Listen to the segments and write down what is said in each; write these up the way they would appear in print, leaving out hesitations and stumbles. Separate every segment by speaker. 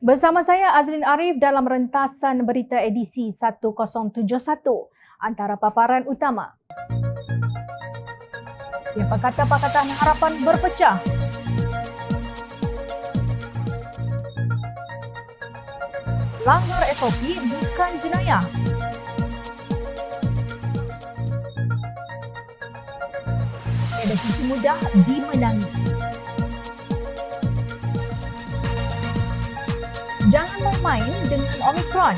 Speaker 1: Bersama saya Azlin Arif dalam rentasan berita edisi 1071. Antara paparan utama. Siapa kata Pakatan Harapan berpecah? Langgar SOP bukan jenayah. Tiada sisi mudah dimenangi. Jangan main-main dengan Omicron.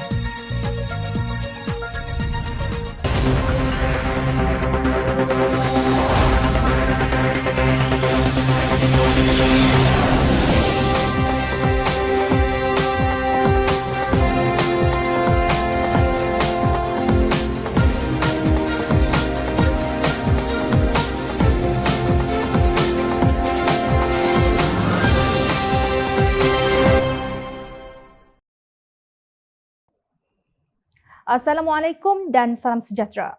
Speaker 1: Assalamualaikum dan salam sejahtera.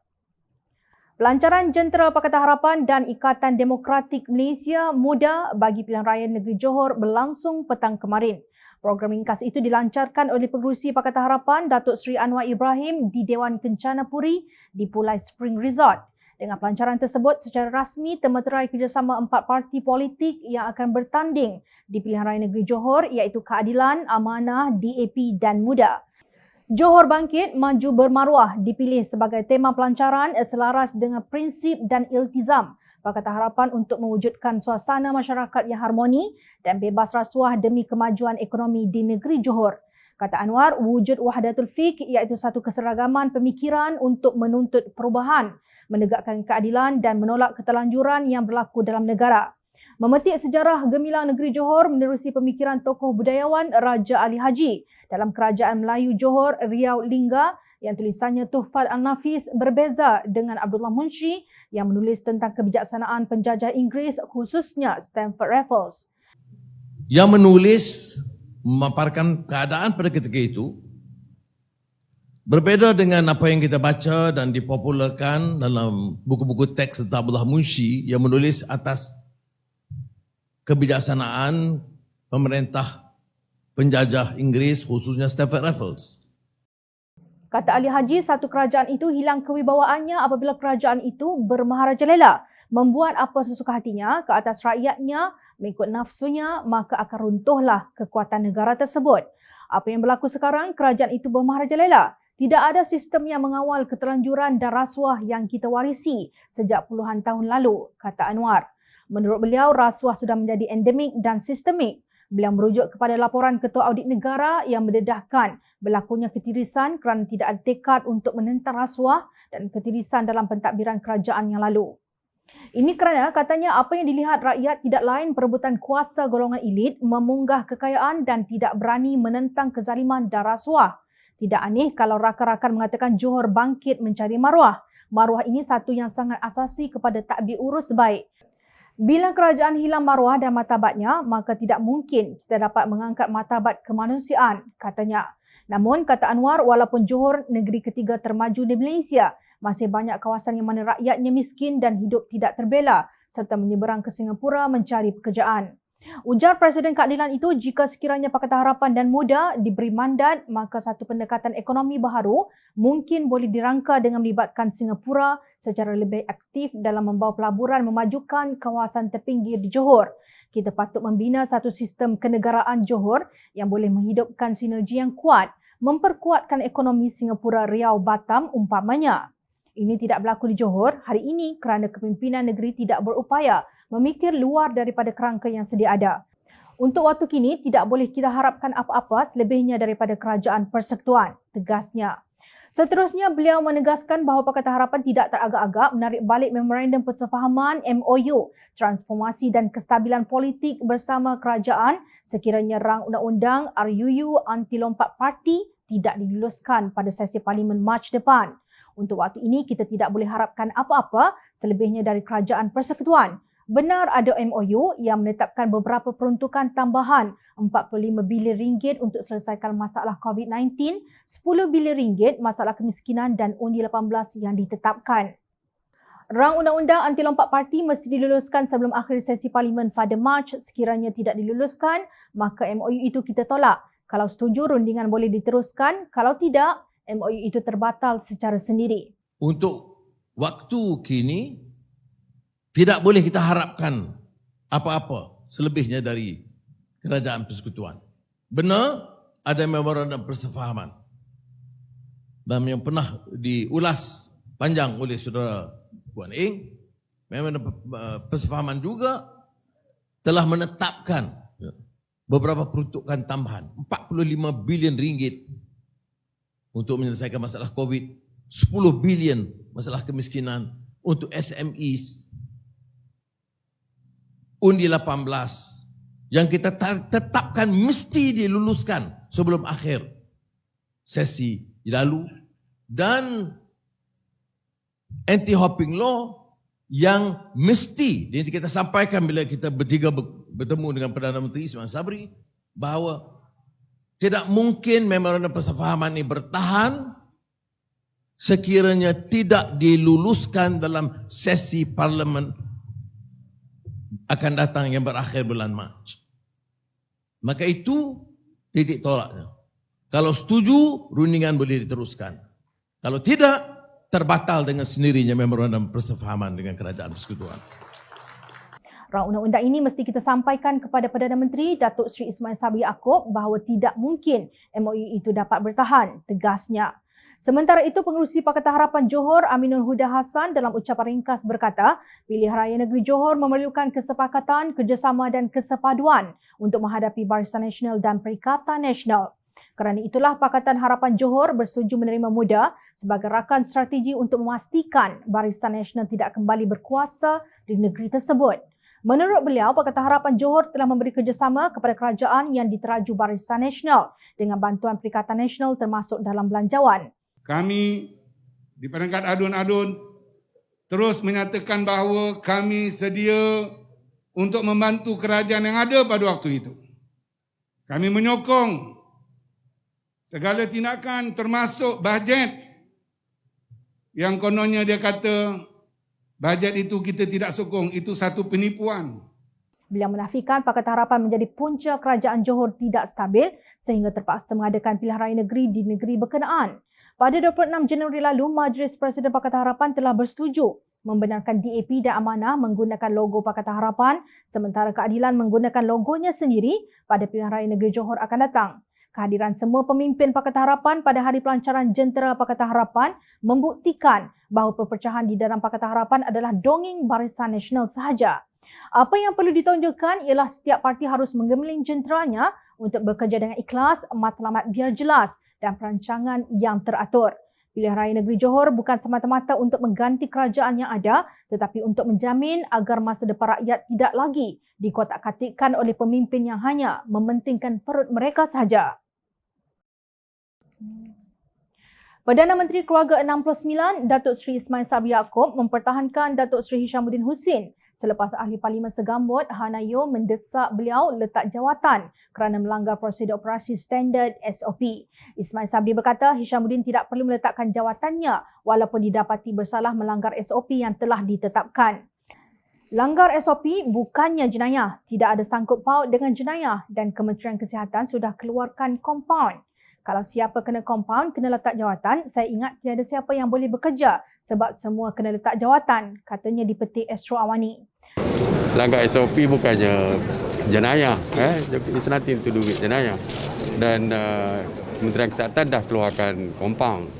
Speaker 1: Pelancaran Jentera Pakatan Harapan dan Ikatan Demokratik Malaysia Muda bagi Pilihan Raya Negeri Johor berlangsung petang kemarin. Program ringkas itu dilancarkan oleh Pengerusi Pakatan Harapan Datuk Seri Anwar Ibrahim di Dewan Kencana Puri di Pulai Spring Resort. Dengan pelancaran tersebut, secara rasmi termeterai kerjasama 4 parti politik yang akan bertanding di Pilihan Raya Negeri Johor iaitu Keadilan, Amanah, DAP dan Muda. Johor Bangkit Maju Bermaruah dipilih sebagai tema pelancaran selaras dengan prinsip dan iltizam Pakatan Harapan untuk mewujudkan suasana masyarakat yang harmoni dan bebas rasuah demi kemajuan ekonomi di negeri Johor. Kata Anwar, wujud wahdatul fiqh iaitu satu keseragaman pemikiran untuk menuntut perubahan, menegakkan keadilan dan menolak keterlanjuran yang berlaku dalam negara. Memetik sejarah gemilang negeri Johor menerusi pemikiran tokoh budayawan Raja Ali Haji dalam Kerajaan Melayu Johor Riau Lingga yang tulisannya Tuhfat Al-Nafis berbeza dengan Abdullah Munshi yang menulis tentang kebijaksanaan penjajah Inggeris khususnya Stamford Raffles.
Speaker 2: Yang menulis memaparkan keadaan pada ketika itu berbeda dengan apa yang kita baca dan dipopularkan dalam buku-buku teks tentang Abdullah Munshi yang menulis atas kebijaksanaan pemerintah penjajah Inggeris khususnya Stamford Raffles.
Speaker 1: Kata Ali Haji, satu kerajaan itu hilang kewibawaannya apabila kerajaan itu bermaharajalela, membuat apa sesuka hatinya ke atas rakyatnya mengikut nafsunya, maka akan runtuhlah kekuatan negara tersebut. Apa yang berlaku sekarang, kerajaan itu bermaharajalela. Tidak ada sistem yang mengawal keterlanjuran dan rasuah yang kita warisi sejak puluhan tahun lalu, kata Anwar. Menurut beliau, rasuah sudah menjadi endemik dan sistemik. Beliau merujuk kepada laporan Ketua Audit Negara yang mendedahkan berlakunya ketirisan kerana tidak ada tekad untuk menentang rasuah dan ketirisan dalam pentadbiran kerajaan yang lalu. Ini kerana katanya apa yang dilihat rakyat tidak lain perebutan kuasa golongan elit memunggah kekayaan dan tidak berani menentang kezaliman dan rasuah. Tidak aneh kalau rakan-rakan mengatakan Johor bangkit mencari maruah. Maruah ini satu yang sangat asasi kepada tadbir urus baik. Bila kerajaan hilang maruah dan martabatnya, maka tidak mungkin kita dapat mengangkat martabat kemanusiaan, katanya. Namun, kata Anwar, walaupun Johor negeri ketiga termaju di Malaysia, masih banyak kawasan yang mana rakyatnya miskin dan hidup tidak terbela, serta menyeberang ke Singapura mencari pekerjaan. Ujar Presiden Keadilan itu, jika sekiranya Pakatan Harapan dan Muda diberi mandat, maka satu pendekatan ekonomi baharu mungkin boleh dirangka dengan melibatkan Singapura secara lebih aktif dalam membawa pelaburan memajukan kawasan terpinggir di Johor. Kita patut membina satu sistem kenegaraan Johor yang boleh menghidupkan sinergi yang kuat, memperkuatkan ekonomi Singapura, Riau, Batam umpamanya. Ini tidak berlaku di Johor hari ini kerana kepimpinan negeri tidak berupaya memikir luar daripada kerangka yang sedia ada. Untuk waktu kini, tidak boleh kita harapkan apa-apa selebihnya daripada kerajaan persekutuan, tegasnya. Seterusnya, beliau menegaskan bahawa Pakatan Harapan tidak teragak-agak menarik balik memorandum persefahaman MOU, transformasi dan kestabilan politik bersama kerajaan sekiranya rang undang-undang RUU anti lompat parti tidak diluluskan pada sesi Parlimen Mac depan. Untuk waktu ini, kita tidak boleh harapkan apa-apa selebihnya dari kerajaan persekutuan. Benar ada MOU yang menetapkan beberapa peruntukan tambahan 45 bilion ringgit untuk selesaikan masalah COVID-19, 10 bilion ringgit masalah kemiskinan dan undi 18 yang ditetapkan. Rang undang-undang anti lompat parti mesti diluluskan sebelum akhir sesi Parlimen pada Mac. Sekiranya tidak diluluskan, maka MOU itu kita tolak. Kalau setuju, rundingan boleh diteruskan. Kalau tidak, MOU itu terbatal secara sendiri.
Speaker 2: Untuk waktu kini, tidak boleh kita harapkan apa-apa selebihnya dari kerajaan persekutuan. Benar, ada memorandum persefahaman. Dan yang pernah diulas panjang oleh saudara Puan Eng, memorandum persefahaman juga telah menetapkan beberapa peruntukan tambahan, 45 bilion ringgit untuk menyelesaikan masalah COVID, 10 bilion masalah kemiskinan untuk SMEs, undi 18 yang kita tetapkan mesti diluluskan sebelum akhir sesi lalu, dan anti-hopping law yang mesti nanti kita sampaikan bila kita bertiga bertemu dengan Perdana Menteri Ismail Sabri, bahawa tidak mungkin memorandum persefahaman ini bertahan sekiranya tidak diluluskan dalam sesi parlimen akan datang yang berakhir bulan Mac. Maka itu titik tolaknya. Kalau setuju, rundingan boleh diteruskan. Kalau tidak, terbatal dengan sendirinya memorandum persefahaman dengan kerajaan persekutuan.
Speaker 1: Rang undang-undang ini mesti kita sampaikan kepada Perdana Menteri Datuk Seri Ismail Sabri Yaakob bahawa tidak mungkin MOU itu dapat bertahan, tegasnya. Sementara itu, Pengerusi Pakatan Harapan Johor Aminul Huda Hassan dalam ucapan ringkas berkata, Pilihan Raya Negeri Johor memerlukan kesepakatan, kerjasama dan kesepaduan untuk menghadapi Barisan Nasional dan Perikatan Nasional. Kerana itulah Pakatan Harapan Johor bersetuju menerima MUDA sebagai rakan strategi untuk memastikan Barisan Nasional tidak kembali berkuasa di negeri tersebut. Menurut beliau, Pakatan Harapan Johor telah memberi kerjasama kepada kerajaan yang diteraju Barisan Nasional dengan bantuan Perikatan Nasional termasuk dalam belanjawan.
Speaker 3: Kami di peringkat adun-adun terus menyatakan bahawa kami sedia untuk membantu kerajaan yang ada pada waktu itu. Kami menyokong segala tindakan termasuk bajet yang kononnya dia kata bajet itu kita tidak sokong, itu satu penipuan.
Speaker 1: Beliau menafikan Pakatan Harapan menjadi punca kerajaan Johor tidak stabil sehingga terpaksa mengadakan pilihan raya negeri di negeri berkenaan. Pada 26 Januari lalu, Majlis Presiden Pakatan Harapan telah bersetuju membenarkan DAP dan Amanah menggunakan logo Pakatan Harapan sementara Keadilan menggunakan logonya sendiri pada pilihan raya negeri Johor akan datang. Kehadiran semua pemimpin Pakatan Harapan pada hari pelancaran Jentera Pakatan Harapan membuktikan bahawa perpecahan di dalam Pakatan Harapan adalah dongeng Barisan Nasional sahaja. Apa yang perlu ditonjolkan ialah setiap parti harus menggemeling jenteranya untuk bekerja dengan ikhlas, matlamat biar jelas dan perancangan yang teratur. Pilihan Raya Negeri Johor bukan semata-mata untuk mengganti kerajaan yang ada tetapi untuk menjamin agar masa depan rakyat tidak lagi dikotak-katikkan oleh pemimpin yang hanya mementingkan perut mereka sahaja. Perdana Menteri Keluarga 69 Datuk Seri Ismail Sabri Yaakob mempertahankan Datuk Seri Hishamuddin Hussein selepas Ahli Parlimen Segambut Hanayo mendesak beliau letak jawatan kerana melanggar prosedur operasi standard SOP. Ismail Sabri berkata Hishamuddin tidak perlu meletakkan jawatannya walaupun didapati bersalah melanggar SOP yang telah ditetapkan. Langgar SOP bukannya jenayah, tidak ada sangkut paut dengan jenayah dan Kementerian Kesihatan sudah keluarkan kompaun. Kalau siapa kena kompaun, kena letak jawatan, saya ingat tiada siapa yang boleh bekerja sebab semua kena letak jawatan, katanya dipetik Astro Awani.
Speaker 4: Langgar SOP bukannya jenayah, it's nothing to do with jenayah. Dan Kementerian Kesihatan dah keluarkan kompaun.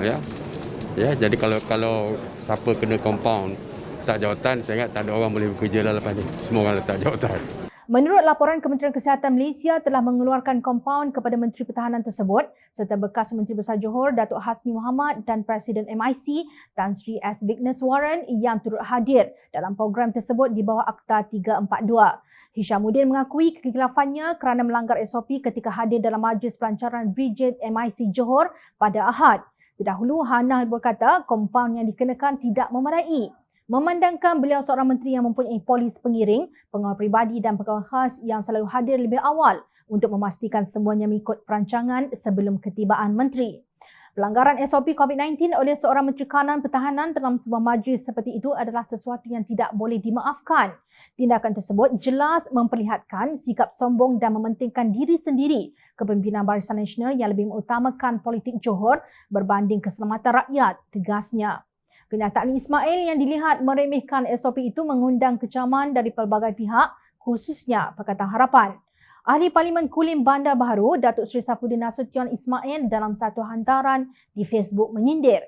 Speaker 4: Ya, jadi kalau siapa kena kompaun, letak jawatan, saya ingat tak ada orang boleh bekerja lah lepas ni. Semua orang letak jawatan.
Speaker 1: Menurut laporan Kementerian Kesihatan Malaysia telah mengeluarkan kompaun kepada Menteri Pertahanan tersebut serta bekas Menteri Besar Johor Datuk Hasni Mohamad dan Presiden MIC Tan Sri S. Vigneswaran yang turut hadir dalam program tersebut di bawah Akta 342. Hishamuddin mengakui kekhilafannya kerana melanggar SOP ketika hadir dalam majlis pelancaran Brigade MIC Johor pada Ahad. Terdahulu, Hana berkata kompaun yang dikenakan tidak memadai. Memandangkan beliau seorang menteri yang mempunyai polis pengiring, pengawal pribadi dan pegawai khas yang selalu hadir lebih awal untuk memastikan semuanya mengikut perancangan sebelum ketibaan menteri. Pelanggaran SOP COVID-19 oleh seorang Menteri Kanan Pertahanan dalam sebuah majlis seperti itu adalah sesuatu yang tidak boleh dimaafkan. Tindakan tersebut jelas memperlihatkan sikap sombong dan mementingkan diri sendiri kepimpinan Barisan Nasional yang lebih mengutamakan politik Johor berbanding keselamatan rakyat, tegasnya. Kenyataan Ismail yang dilihat meremehkan SOP itu mengundang kecaman dari pelbagai pihak, khususnya Pakatan Harapan. Ahli Parlimen Kulim Bandar Baharu, Datuk Seri Saifuddin Nasution Ismail dalam satu hantaran di Facebook menyindir.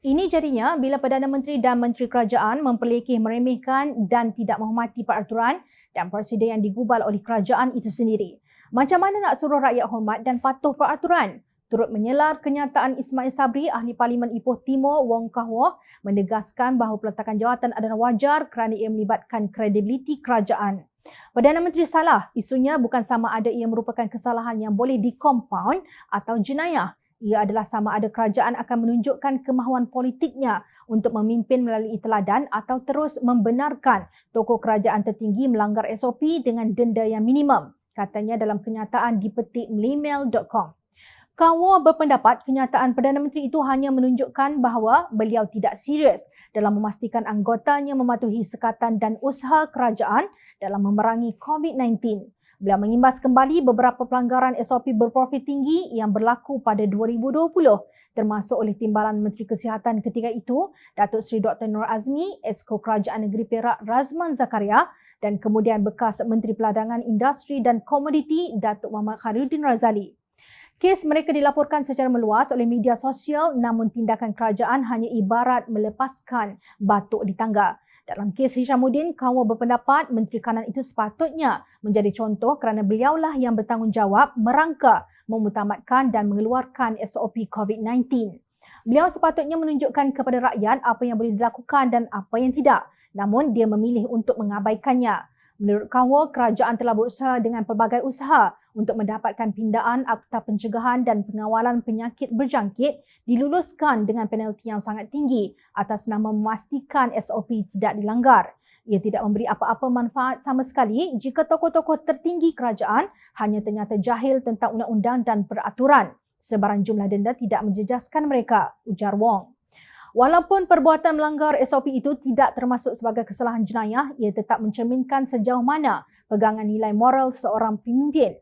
Speaker 1: Ini jadinya bila Perdana Menteri dan Menteri Kerajaan memperlekeh meremehkan dan tidak menghormati peraturan dan prosedur yang digubal oleh kerajaan itu sendiri. Macam mana nak suruh rakyat hormat dan patuh peraturan? Turut menyelar kenyataan Ismail Sabri, Ahli Parlimen Ipoh Timur Wong Kah Wah menegaskan bahawa peletakan jawatan adalah wajar kerana ia melibatkan kredibiliti kerajaan. Perdana Menteri salah, isunya bukan sama ada ia merupakan kesalahan yang boleh dikompaun atau jenayah. Ia adalah sama ada kerajaan akan menunjukkan kemahuan politiknya untuk memimpin melalui teladan atau terus membenarkan tokoh kerajaan tertinggi melanggar SOP dengan denda yang minimum, katanya dalam kenyataan dipetik memail.com. Kah berpendapat kenyataan Perdana Menteri itu hanya menunjukkan bahawa beliau tidak serius dalam memastikan anggotanya mematuhi sekatan dan usaha kerajaan dalam memerangi COVID-19. Beliau mengimbas kembali beberapa pelanggaran SOP berprofil tinggi yang berlaku pada 2020, termasuk oleh Timbalan Menteri Kesihatan ketika itu, Datuk Seri Dr. Nur Azmi, Esko Kerajaan Negeri Perak Razman Zakaria dan kemudian bekas Menteri Peladangan Industri dan Komoditi Datuk Muhammad Khairuddin Razali. Kes mereka dilaporkan secara meluas oleh media sosial, namun tindakan kerajaan hanya ibarat melepaskan batuk di tangga. Dalam kes Hishamuddin, Kah berpendapat Menteri Kanan itu sepatutnya menjadi contoh kerana beliaulah yang bertanggungjawab merangka, memutamatkan dan mengeluarkan SOP COVID-19. Beliau sepatutnya menunjukkan kepada rakyat apa yang boleh dilakukan dan apa yang tidak. Namun dia memilih untuk mengabaikannya. Menurut Kah, kerajaan telah berusaha dengan pelbagai usaha untuk mendapatkan pindaan Akta Pencegahan dan Pengawalan Penyakit Berjangkit diluluskan dengan penalti yang sangat tinggi atas nama memastikan SOP tidak dilanggar. Ia tidak memberi apa-apa manfaat sama sekali jika tokoh-tokoh tertinggi kerajaan hanya ternyata jahil tentang undang-undang dan peraturan. Sebarang jumlah denda tidak menjejaskan mereka, ujar Wong. Walaupun perbuatan melanggar SOP itu tidak termasuk sebagai kesalahan jenayah, ia tetap mencerminkan sejauh mana pegangan nilai moral seorang pemimpin.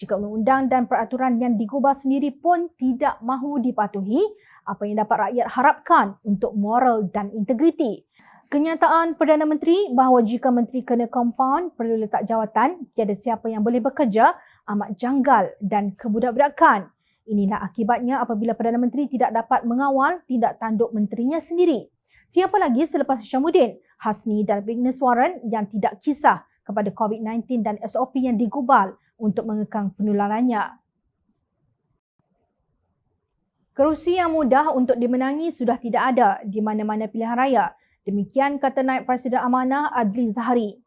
Speaker 1: Jika undang-undang dan peraturan yang digubah sendiri pun tidak mahu dipatuhi, apa yang dapat rakyat harapkan untuk moral dan integriti? Kenyataan Perdana Menteri bahawa jika menteri kena kompaun perlu letak jawatan, tiada siapa yang boleh bekerja, amat janggal dan kebudak-budakan. Inilah akibatnya apabila Perdana Menteri tidak dapat mengawal tindak tanduk menterinya sendiri. Siapa lagi selepas Hishamuddin, Hasni dan Ignis Warren yang tidak kisah kepada COVID-19 dan SOP yang digubal untuk mengekang penularannya. Kerusi yang mudah untuk dimenangi sudah tidak ada di mana-mana pilihan raya. Demikian kata Naib Presiden Amanah Adli Zahari.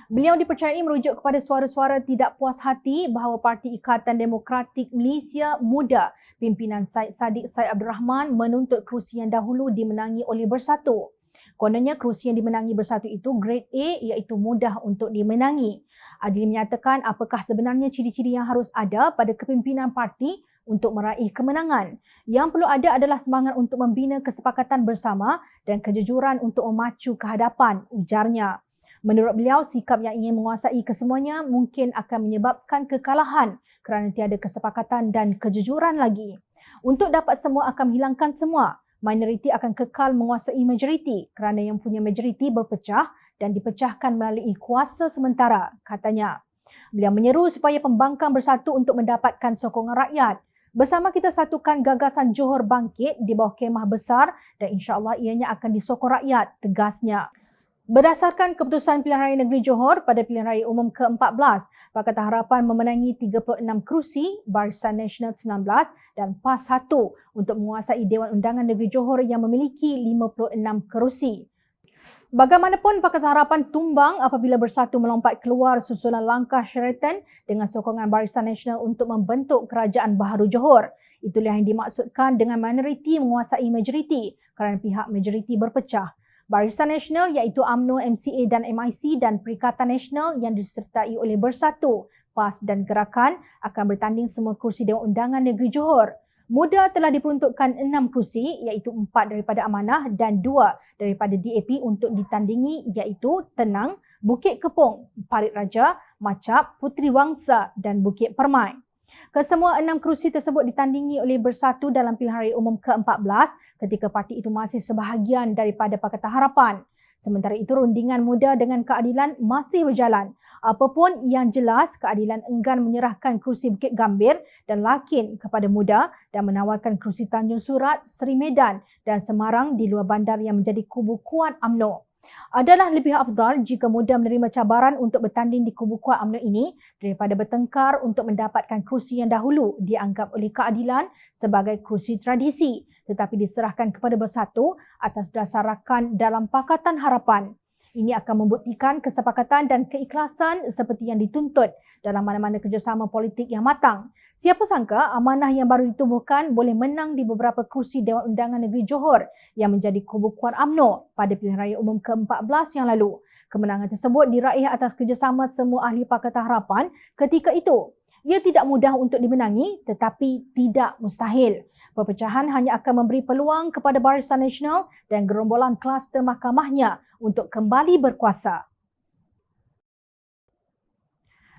Speaker 1: Beliau dipercayai merujuk kepada suara-suara tidak puas hati bahawa Parti Ikatan Demokratik Malaysia Muda pimpinan Syed Saddiq Syed Abdul Rahman menuntut kerusi yang dahulu dimenangi oleh Bersatu. Kononnya kerusi yang dimenangi Bersatu itu grade A iaitu mudah untuk dimenangi. Adli menyatakan apakah sebenarnya ciri-ciri yang harus ada pada kepimpinan parti untuk meraih kemenangan. Yang perlu ada adalah semangat untuk membina kesepakatan bersama dan kejujuran untuk memacu ke hadapan, ujarnya. Menurut beliau, sikap yang ingin menguasai kesemuanya mungkin akan menyebabkan kekalahan kerana tiada kesepakatan dan kejujuran lagi. Untuk dapat semua akan menghilangkan semua. Minoriti akan kekal menguasai majoriti kerana yang punya majoriti berpecah dan dipecahkan melalui kuasa sementara, katanya. Beliau menyeru supaya pembangkang bersatu untuk mendapatkan sokongan rakyat. Bersama kita satukan gagasan Johor bangkit di bawah kemah besar dan insya-Allah ianya akan disokong rakyat, tegasnya. Berdasarkan keputusan Pilihan Raya Negeri Johor pada Pilihan Raya Umum ke-14, Pakatan Harapan memenangi 36 kerusi, Barisan Nasional 19 dan PAS 1 untuk menguasai Dewan Undangan Negeri Johor yang memiliki 56 kerusi. Bagaimanapun, Pakatan Harapan tumbang apabila Bersatu melompat keluar susulan langkah Sheraton dengan sokongan Barisan Nasional untuk membentuk Kerajaan Baharu Johor. Itulah yang dimaksudkan dengan minoriti menguasai majoriti kerana pihak majoriti berpecah. Barisan Nasional iaitu UMNO, MCA dan MIC dan Perikatan Nasional yang disertai oleh Bersatu, PAS dan Gerakan akan bertanding semua kursi Dewan Undangan Negeri Johor. Muda telah diperuntukkan 6 kursi iaitu 4 daripada Amanah dan 2 daripada DAP untuk ditandingi iaitu Tenang, Bukit Kepong, Parit Raja, Macap, Puteri Wangsa dan Bukit Permai. Kesemua 6 kerusi tersebut ditandingi oleh Bersatu dalam pilihan raya umum ke-14 ketika parti itu masih sebahagian daripada Pakatan Harapan. Sementara itu, rundingan Muda dengan Keadilan masih berjalan. Apapun yang jelas, Keadilan enggan menyerahkan kerusi Bukit Gambir dan Lakin kepada Muda dan menawarkan kerusi Tanjung Surat, Seri Medan dan Semarang di luar bandar yang menjadi kubu kuat UMNO. Adalah lebih afdal jika Muda menerima cabaran untuk bertanding di kubu kuat UMNO ini daripada bertengkar untuk mendapatkan kerusi yang dahulu dianggap oleh Keadilan sebagai kerusi tradisi tetapi diserahkan kepada Bersatu atas dasar rakan dalam Pakatan Harapan. Ini akan membuktikan kesepakatan dan keikhlasan seperti yang dituntut dalam mana-mana kerjasama politik yang matang. Siapa sangka amanah yang baru ditubuhkan boleh menang di beberapa kerusi Dewan Undangan Negeri Johor yang menjadi kubu kuat UMNO pada pilihan raya umum ke-14 yang lalu. Kemenangan tersebut diraih atas kerjasama semua ahli Pakatan Harapan ketika itu. Ia tidak mudah untuk dimenangi tetapi tidak mustahil. Perpecahan hanya akan memberi peluang kepada Barisan Nasional dan gerombolan kluster mahkamahnya untuk kembali berkuasa.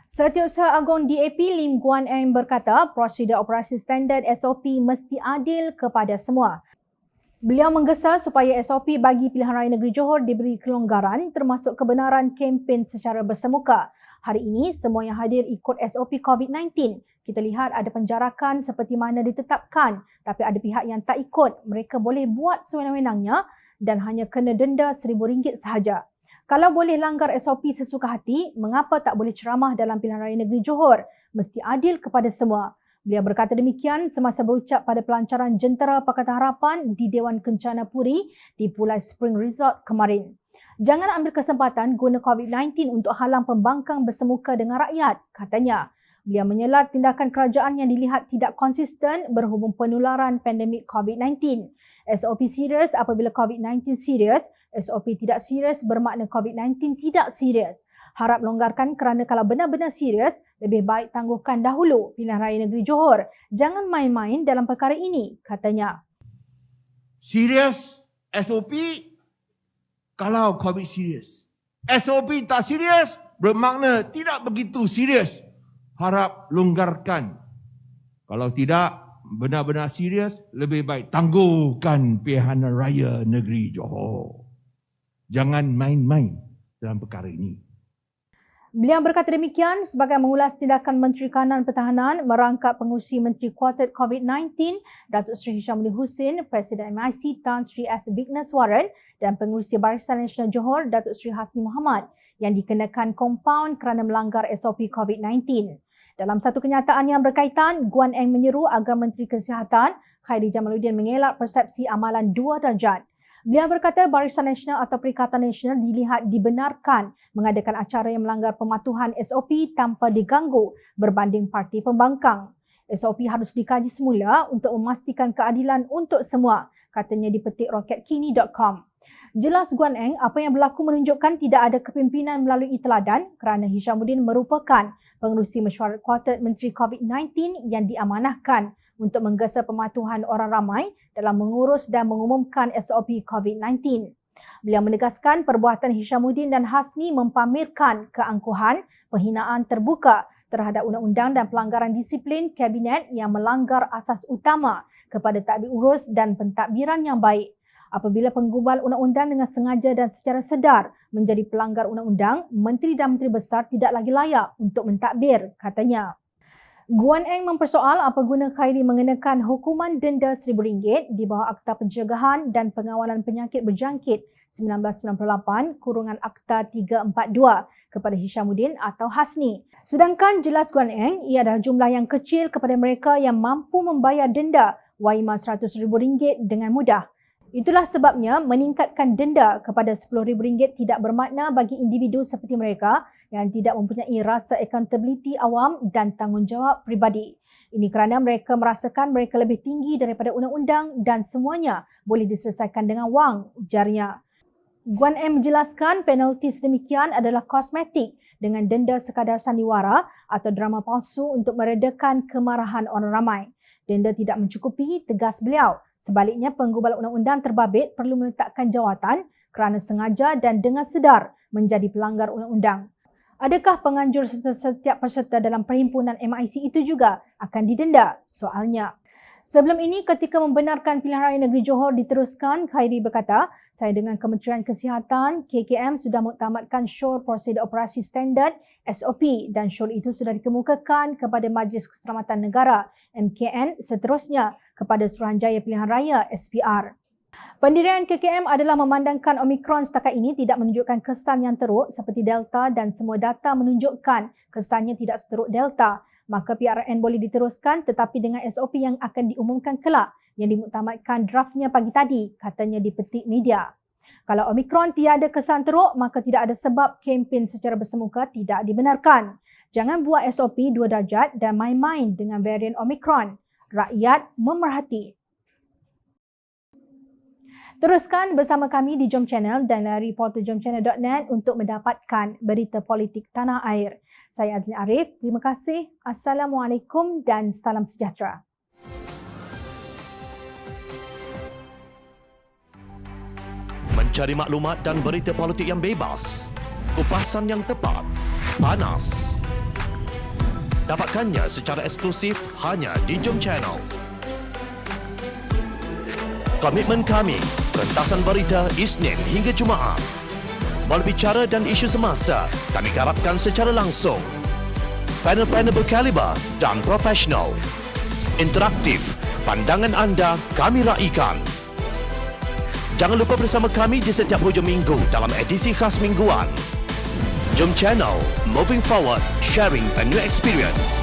Speaker 1: Setiausaha Agung DAP Lim Guan Eng berkata prosedur operasi standard SOP mesti adil kepada semua. Beliau menggesa supaya SOP bagi pilihan raya negeri Johor diberi kelonggaran termasuk kebenaran kempen secara bersemuka. Hari ini semua yang hadir ikut SOP COVID-19. Kita lihat ada penjarakan seperti mana ditetapkan tapi ada pihak yang tak ikut. Mereka boleh buat sewenang-wenangnya dan hanya kena denda RM1,000 sahaja. Kalau boleh langgar SOP sesuka hati, mengapa tak boleh ceramah dalam pilihan raya negeri Johor? Mesti adil kepada semua. Beliau berkata demikian semasa berucap pada pelancaran Jentera Pakatan Harapan di Dewan Kencana Puri di Pulai Spring Resort kemarin. Jangan ambil kesempatan guna COVID-19 untuk halang pembangkang bersemuka dengan rakyat, katanya. Beliau menyelar tindakan kerajaan yang dilihat tidak konsisten berhubung penularan pandemik COVID-19. SOP serius apabila COVID-19 serius, SOP tidak serius bermakna COVID-19 tidak serius. Harap longgarkan kerana kalau benar-benar serius, lebih baik tangguhkan dahulu pilihan raya negeri Johor. Jangan main-main dalam perkara ini, katanya.
Speaker 5: Serius SOP kalau COVID serius. SOP tak serius bermakna tidak begitu serius. Harap longgarkan. Kalau tidak benar-benar serius, lebih baik tangguhkan pilihan raya negeri Johor. Jangan main-main dalam perkara ini.
Speaker 1: Beliau berkata demikian sebagai mengulas tindakan Menteri Kanan Pertahanan merangkap pengurusi Menteri Kuartet COVID-19 Datuk Seri Hishamuddin Hussein, Presiden MIC Tan Sri S. Vigneswaran dan pengurusi Barisan Nasional Johor Datuk Seri Hasni Mohamad yang dikenakan kompaun kerana melanggar SOP COVID-19. Dalam satu kenyataan yang berkaitan, Guan Eng menyeru agar Menteri Kesihatan Khairi Jamaluddin mengelak persepsi amalan 2 darjat. Beliau berkata Barisan Nasional atau Perikatan Nasional dilihat dibenarkan mengadakan acara yang melanggar pematuhan SOP tanpa diganggu berbanding parti pembangkang. SOP harus dikaji semula untuk memastikan keadilan untuk semua, katanya di petik rocketkini.com. Jelas Guan Eng, apa yang berlaku menunjukkan tidak ada kepimpinan melalui teladan kerana Hishamuddin merupakan pengerusi mesyuarat kuartet Menteri COVID-19 yang diamanahkan untuk menggesa pematuhan orang ramai dalam mengurus dan mengumumkan SOP COVID-19. Beliau menegaskan perbuatan Hishamuddin dan Hasni mempamerkan keangkuhan, penghinaan terbuka terhadap undang-undang dan pelanggaran disiplin kabinet yang melanggar asas utama kepada tadbir urus dan pentadbiran yang baik. Apabila penggubal undang-undang dengan sengaja dan secara sedar menjadi pelanggar undang-undang, menteri dan menteri besar tidak lagi layak untuk mentadbir, katanya. Guan Eng mempersoal apa guna Khairi mengenakan hukuman denda RM1,000 di bawah Akta Pencegahan dan Pengawalan Penyakit Berjangkit 1998 kurungan Akta 342 kepada Hishamuddin atau Hasni. Sedangkan jelas Guan Eng, ia adalah jumlah yang kecil kepada mereka yang mampu membayar denda waimah RM100,000 dengan mudah. Itulah sebabnya meningkatkan denda kepada RM10,000 tidak bermakna bagi individu seperti mereka yang tidak mempunyai rasa accountability awam dan tanggungjawab pribadi. Ini kerana mereka merasakan mereka lebih tinggi daripada undang-undang dan semuanya boleh diselesaikan dengan wang, ujarnya. Guan M menjelaskan penalti sedemikian adalah kosmetik dengan denda sekadar sandiwara atau drama palsu untuk meredakan kemarahan orang ramai. Denda tidak mencukupi, tegas beliau. Sebaliknya, penggubal undang-undang terbabit perlu meletakkan jawatan kerana sengaja dan dengan sedar menjadi pelanggar undang-undang. Adakah penganjur setiap peserta dalam perhimpunan MIC itu juga akan didenda? Soalnya. Sebelum ini, ketika membenarkan pilihan raya negeri Johor diteruskan, Khairi berkata, saya dengan Kementerian Kesihatan, KKM sudah muktamadkan syur prosedur operasi standard SOP dan syur itu sudah dikemukakan kepada Majlis Keselamatan Negara MKN seterusnya kepada Suruhanjaya Pilihan Raya SPR. Pendirian KKM adalah memandangkan Omicron setakat ini tidak menunjukkan kesan yang teruk seperti Delta dan semua data menunjukkan kesannya tidak seteruk Delta. Maka PRN boleh diteruskan tetapi dengan SOP yang akan diumumkan kelak yang dimuktamadkan draftnya pagi tadi, katanya di petik media. Kalau Omicron tiada kesan teruk, maka tidak ada sebab kempen secara bersemuka tidak dibenarkan. Jangan buat SOP 2 darjat dan main-main dengan varian Omicron. Rakyat memerhati. Teruskan bersama kami di Jom Channel dan layari portal.jomchannel.net untuk mendapatkan berita politik tanah air. Saya Azli Arif, terima kasih. Assalamualaikum dan salam sejahtera.
Speaker 6: Mencari maklumat dan berita politik yang bebas, kupasan yang tepat, panas. Dapatkannya secara eksklusif hanya di Jom Channel. Komitmen kami, rentasan berita Isnin hingga Jumaat. Berbicara dan isu semasa, kami garapkan secara langsung. Panel-panel berkaliber dan profesional. Interaktif, pandangan anda kami raikan. Jangan lupa bersama kami di setiap hujung minggu dalam edisi khas mingguan. Jom Channel, moving forward, sharing a new experience.